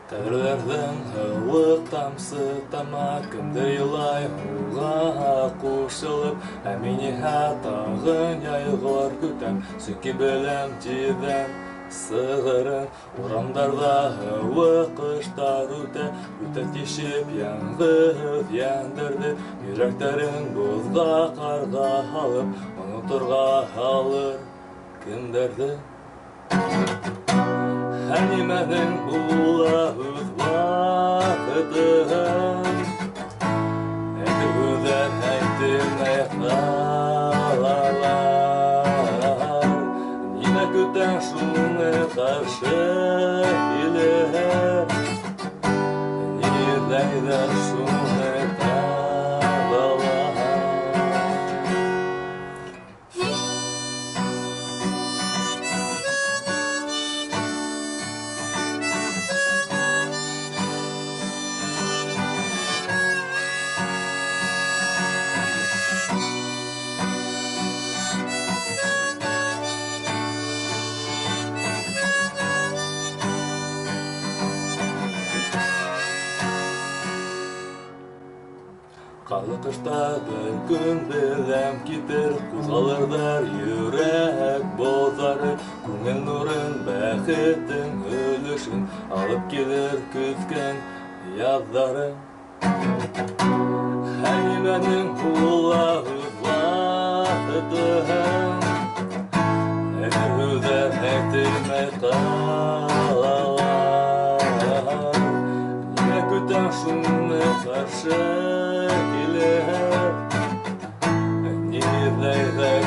Тәрләрдән һылык тамсы тамакымды юлай уға кушылып, ә мин иһә тагын яйғылар көтәм, сөки беләм тиҙән сығырын. Урамдарда һыуыҡ ҡыштар үтә тишеп яңғыҙ йәндәрҙе, йөрәктәрен боҙға, ҡарға һалып, оноторға һалыр кемдәрҙе. Һәнимәнең була үҙ ваҡытын, әйтер һүҙҙәр әйтелмәй ҡалалар. Нимә көтәң шуны ҡаршы килер, ниҙәйҙәр шуны табалар. Ҡарлы ҡышта бер көн беләм китер, ҡуҙғалырҙар йөрәк боҙҙары, күңел нурын, бәхетен, өлөшөн алып килер көткән яҙҙары. Хәнимәнең була үҙ ваҡытын, әйтер һүҙҙәр әйтелмәй ҡалалар. Нимә көтәң шуны ҡаршы килер, ниҙәйҙәр